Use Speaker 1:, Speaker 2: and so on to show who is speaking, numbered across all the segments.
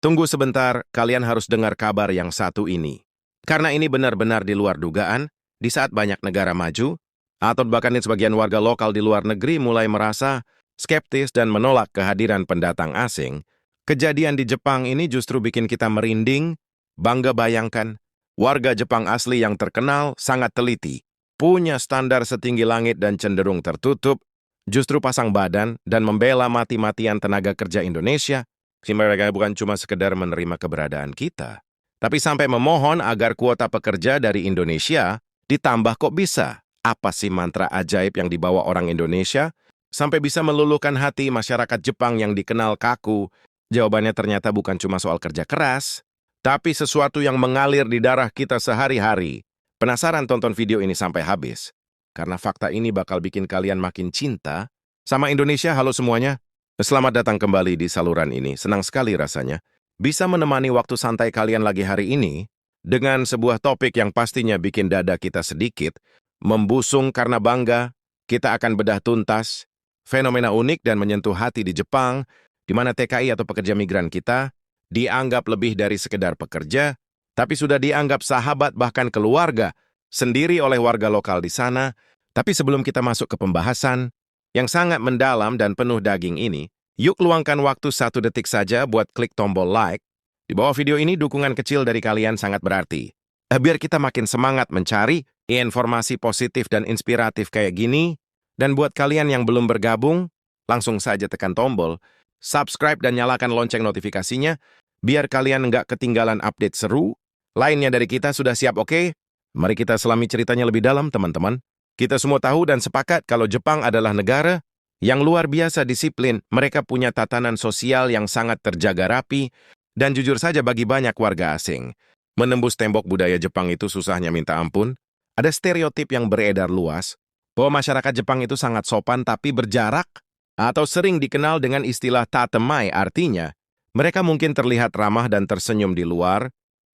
Speaker 1: Tunggu sebentar, kalian harus dengar kabar yang satu ini. Karena ini benar-benar di luar dugaan, di saat banyak negara maju, atau bahkan sebagian warga lokal di luar negeri mulai merasa skeptis dan menolak kehadiran pendatang asing, kejadian di Jepang ini justru bikin kita merinding, bangga bayangkan, warga Jepang asli yang terkenal sangat teliti, punya standar setinggi langit dan cenderung tertutup, justru pasang badan dan membela mati-matian tenaga kerja Indonesia. Si mereka bukan cuma sekedar menerima keberadaan kita, tapi sampai memohon agar kuota pekerja dari Indonesia ditambah. Kok bisa? Apa sih mantra ajaib yang dibawa orang Indonesia sampai bisa meluluhkan hati masyarakat Jepang yang dikenal kaku? Jawabannya ternyata bukan cuma soal kerja keras, tapi sesuatu yang mengalir di darah kita sehari-hari. Penasaran? Tonton video ini sampai habis, karena fakta ini bakal bikin kalian makin cinta sama Indonesia. Halo semuanya. Selamat datang kembali di saluran ini. Senang sekali rasanya bisa menemani waktu santai kalian lagi hari ini dengan sebuah topik yang pastinya bikin dada kita sedikit membusung karena bangga. Kita akan bedah tuntas fenomena unik dan menyentuh hati di Jepang, di mana TKI atau pekerja migran kita dianggap lebih dari sekedar pekerja, tapi sudah dianggap sahabat bahkan keluarga sendiri oleh warga lokal di sana. Tapi sebelum kita masuk ke pembahasan yang sangat mendalam dan penuh daging ini, yuk luangkan waktu 1 detik saja buat klik tombol like. Di bawah video ini dukungan kecil dari kalian sangat berarti. Biar kita makin semangat mencari informasi positif dan inspiratif kayak gini. Dan buat kalian yang belum bergabung, langsung saja tekan tombol subscribe dan nyalakan lonceng notifikasinya, biar kalian nggak ketinggalan update seru lainnya dari kita. Sudah siap? Oke? Mari kita selami ceritanya lebih dalam, teman-teman. Kita semua tahu dan sepakat kalau Jepang adalah negara yang luar biasa disiplin. Mereka punya tatanan sosial yang sangat terjaga rapi, dan jujur saja bagi banyak warga asing, menembus tembok budaya Jepang itu susahnya minta ampun. Ada stereotip yang beredar luas bahwa masyarakat Jepang itu sangat sopan tapi berjarak, atau sering dikenal dengan istilah tatemai, artinya mereka mungkin terlihat ramah dan tersenyum di luar,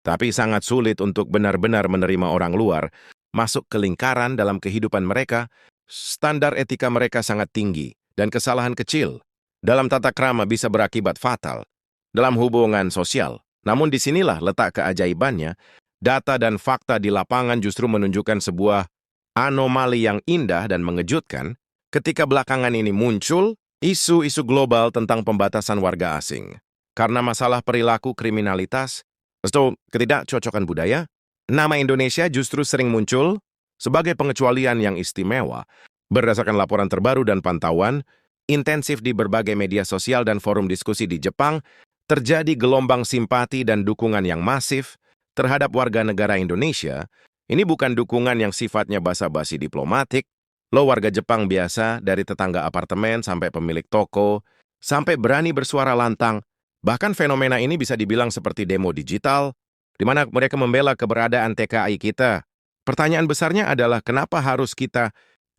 Speaker 1: tapi sangat sulit untuk benar-benar menerima orang luar masuk ke lingkaran dalam kehidupan mereka. Standar etika mereka sangat tinggi, dan kesalahan kecil dalam tata krama bisa berakibat fatal dalam hubungan sosial. Namun disinilah letak keajaibannya. Data dan fakta di lapangan justru menunjukkan sebuah anomali yang indah dan mengejutkan ketika belakangan ini muncul isu-isu global tentang pembatasan warga asing. Karena masalah perilaku kriminalitas atau ketidakcocokan budaya, nama Indonesia justru sering muncul sebagai pengecualian yang istimewa. Berdasarkan laporan terbaru dan pantauan intensif di berbagai media sosial dan forum diskusi di Jepang, terjadi gelombang simpati dan dukungan yang masif terhadap warga negara Indonesia. Ini bukan dukungan yang sifatnya basa-basi diplomatik. Lo warga Jepang biasa, dari tetangga apartemen sampai pemilik toko, sampai berani bersuara lantang. Bahkan fenomena ini bisa dibilang seperti demo digital, di mana mereka membela keberadaan TKI kita. Pertanyaan besarnya adalah kenapa harus kita?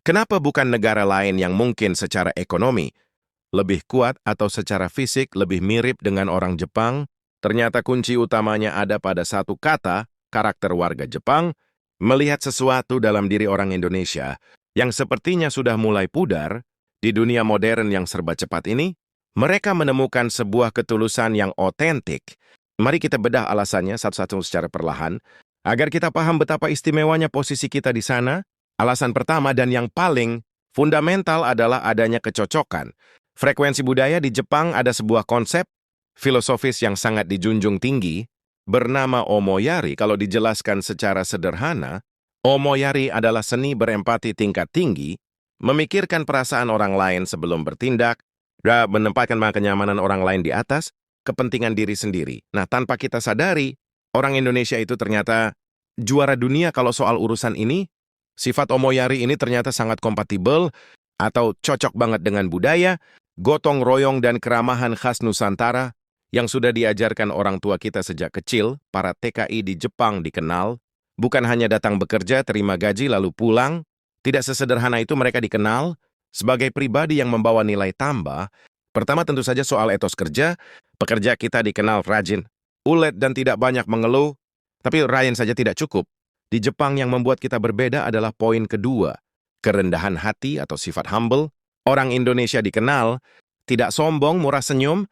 Speaker 1: Kenapa bukan negara lain yang mungkin secara ekonomi lebih kuat atau secara fisik lebih mirip dengan orang Jepang? Ternyata kunci utamanya ada pada satu kata, karakter warga Jepang, melihat sesuatu dalam diri orang Indonesia yang sepertinya sudah mulai pudar di dunia modern yang serba cepat ini. Mereka menemukan sebuah ketulusan yang otentik. Mari kita bedah alasannya satu-satu secara perlahan, agar kita paham betapa istimewanya posisi kita di sana. Alasan pertama dan yang paling fundamental adalah adanya kecocokan. Frekuensi budaya di Jepang ada sebuah konsep filosofis yang sangat dijunjung tinggi, bernama omoyari. Kalau dijelaskan secara sederhana, omoyari adalah seni berempati tingkat tinggi, memikirkan perasaan orang lain sebelum bertindak, dan menempatkan kenyamanan orang lain di atas kepentingan diri sendiri. Nah, tanpa kita sadari, orang Indonesia itu ternyata juara dunia kalau soal urusan ini. Sifat omoyari ini ternyata sangat kompatibel atau cocok banget dengan budaya, gotong royong dan keramahan khas Nusantara yang sudah diajarkan orang tua kita sejak kecil. Para TKI di Jepang dikenal bukan hanya datang bekerja, terima gaji lalu pulang. Tidak sesederhana itu. Mereka dikenal sebagai pribadi yang membawa nilai tambah. Pertama tentu saja soal etos kerja. Pekerja kita dikenal rajin, ulet dan tidak banyak mengeluh. Tapi rajin saja tidak cukup. Di Jepang yang membuat kita berbeda adalah poin kedua, kerendahan hati atau sifat humble. Orang Indonesia dikenal tidak sombong, murah senyum,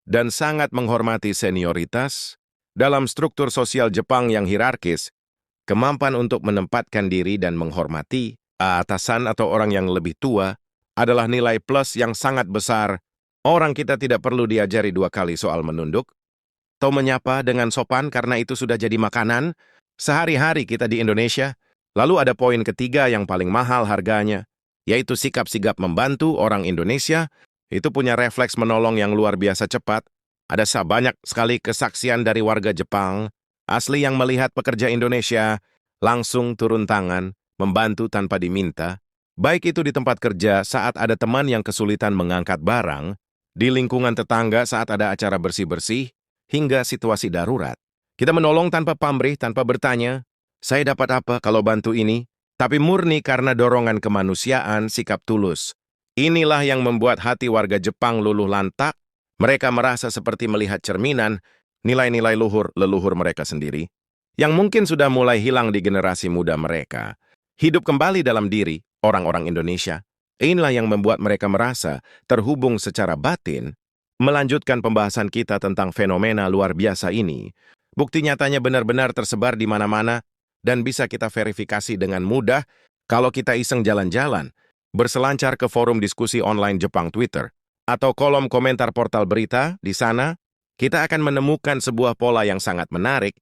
Speaker 1: dan sangat menghormati senioritas. Dalam struktur sosial Jepang yang hierarkis, kemampuan untuk menempatkan diri dan menghormati atasan atau orang yang lebih tua adalah nilai plus yang sangat besar. Orang kita tidak perlu diajari 2 kali soal menunduk atau menyapa dengan sopan karena itu sudah jadi makanan sehari-hari kita di Indonesia. Lalu ada poin ketiga yang paling mahal harganya, yaitu sikap sigap membantu. Orang Indonesia itu punya refleks menolong yang luar biasa cepat. Ada banyak sekali kesaksian dari warga Jepang asli yang melihat pekerja Indonesia langsung turun tangan, membantu tanpa diminta, baik itu di tempat kerja saat ada teman yang kesulitan mengangkat barang, di lingkungan tetangga saat ada acara bersih-bersih, hingga situasi darurat. Kita menolong tanpa pamrih, tanpa bertanya, saya dapat apa kalau bantu ini? Tapi murni karena dorongan kemanusiaan, sikap tulus. Inilah yang membuat hati warga Jepang luluh lantak. Mereka merasa seperti melihat cerminan nilai-nilai luhur leluhur mereka sendiri, yang mungkin sudah mulai hilang di generasi muda mereka. Hidup kembali dalam diri orang-orang Indonesia. Inilah yang membuat mereka merasa terhubung secara batin. Melanjutkan pembahasan kita tentang fenomena luar biasa ini, bukti nyatanya benar-benar tersebar di mana-mana dan bisa kita verifikasi dengan mudah kalau kita iseng jalan-jalan, berselancar ke forum diskusi online Jepang Twitter, atau kolom komentar portal berita. Di sana, kita akan menemukan sebuah pola yang sangat menarik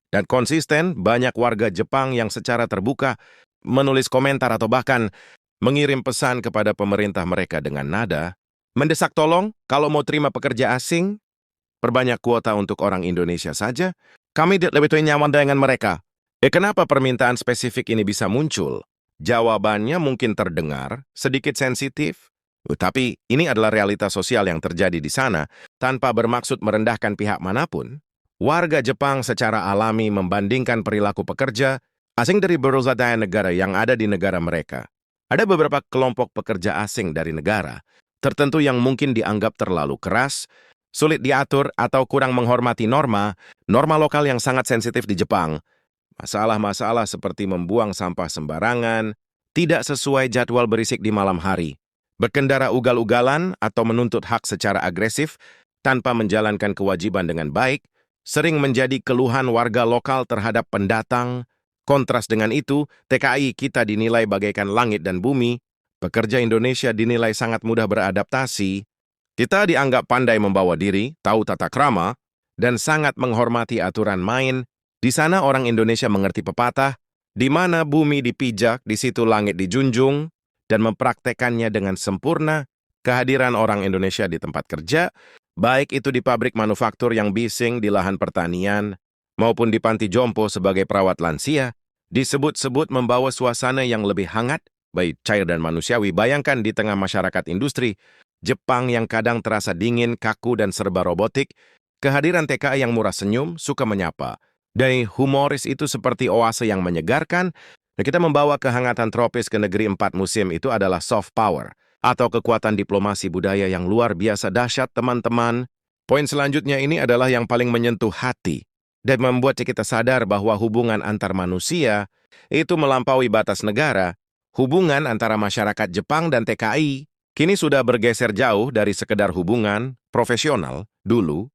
Speaker 1: dan konsisten. Banyak warga Jepang yang secara terbuka menulis komentar atau bahkan mengirim pesan kepada pemerintah mereka dengan nada mendesak tolong kalau mau terima pekerja asing, perbanyak kuota untuk orang Indonesia saja. Kami lebih nyaman dengan mereka. Kenapa permintaan spesifik ini bisa muncul? Jawabannya mungkin terdengar sedikit sensitif, tapi ini adalah realitas sosial yang terjadi di sana tanpa bermaksud merendahkan pihak manapun. Warga Jepang secara alami membandingkan perilaku pekerja asing dari berbagai negara yang ada di negara mereka. Ada beberapa kelompok pekerja asing dari negara tertentu yang mungkin dianggap terlalu keras, sulit diatur, atau kurang menghormati norma lokal yang sangat sensitif di Jepang. Masalah-masalah seperti membuang sampah sembarangan, tidak sesuai jadwal berisik di malam hari, berkendara ugal-ugalan, atau menuntut hak secara agresif tanpa menjalankan kewajiban dengan baik, sering menjadi keluhan warga lokal terhadap pendatang. Kontras dengan itu, TKI kita dinilai bagaikan langit dan bumi. Pekerja Indonesia dinilai sangat mudah beradaptasi. Kita dianggap pandai membawa diri, tahu tata krama, dan sangat menghormati aturan main. Di sana orang Indonesia mengerti pepatah, di mana bumi dipijak, di situ langit dijunjung, dan mempraktekannya dengan sempurna. Kehadiran orang Indonesia di tempat kerja, baik itu di pabrik manufaktur yang bising di lahan pertanian, maupun di panti jompo sebagai perawat lansia, disebut-sebut membawa suasana yang lebih hangat, baik cair dan manusiawi. Bayangkan di tengah masyarakat industri Jepang yang kadang terasa dingin, kaku, dan serba robotik, kehadiran TKI yang murah senyum, suka menyapa, dan humoris itu seperti oase yang menyegarkan. Kita membawa kehangatan tropis ke negeri 4 musim. Itu adalah soft power, atau kekuatan diplomasi budaya yang luar biasa dahsyat, teman-teman. Poin selanjutnya ini adalah yang paling menyentuh hati dan membuat kita sadar bahwa hubungan antar manusia itu melampaui batas negara. Hubungan antara masyarakat Jepang dan TKI kini sudah bergeser jauh dari sekedar hubungan profesional. Dulu,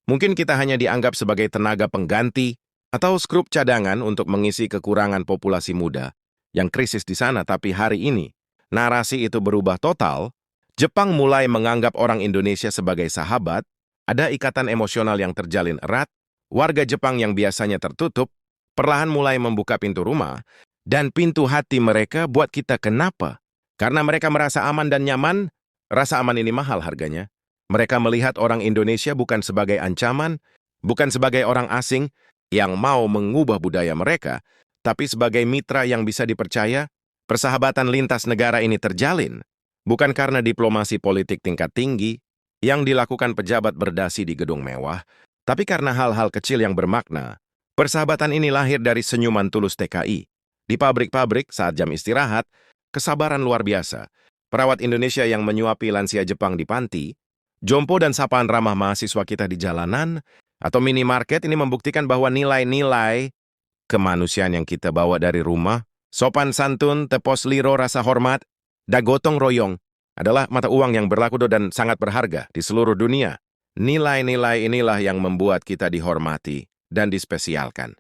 Speaker 1: mungkin kita hanya dianggap sebagai tenaga pengganti atau skrup cadangan untuk mengisi kekurangan populasi muda yang krisis di sana. Tapi hari ini, narasi itu berubah total. Jepang mulai menganggap orang Indonesia sebagai sahabat, ada ikatan emosional yang terjalin erat. Warga Jepang yang biasanya tertutup, perlahan mulai membuka pintu rumah, dan pintu hati mereka buat kita. Kenapa? Karena mereka merasa aman dan nyaman. Rasa aman ini mahal harganya. Mereka melihat orang Indonesia bukan sebagai ancaman, bukan sebagai orang asing yang mau mengubah budaya mereka, tapi sebagai mitra yang bisa dipercaya. Persahabatan lintas negara ini terjalin, bukan karena diplomasi politik tingkat tinggi yang dilakukan pejabat berdasi di gedung mewah, tapi karena hal-hal kecil yang bermakna. Persahabatan ini lahir dari senyuman tulus TKI. Di pabrik-pabrik saat jam istirahat, kesabaran luar biasa. Perawat Indonesia yang menyuapi lansia Jepang di panti, jompo dan sapaan ramah mahasiswa kita di jalanan, atau minimarket ini membuktikan bahwa nilai-nilai kemanusiaan yang kita bawa dari rumah, sopan santun, tepos liro, rasa hormat, dan gotong royong, adalah mata uang yang berlaku dan sangat berharga di seluruh dunia. Nilai-nilai inilah yang membuat kita dihormati dan dispesialkan.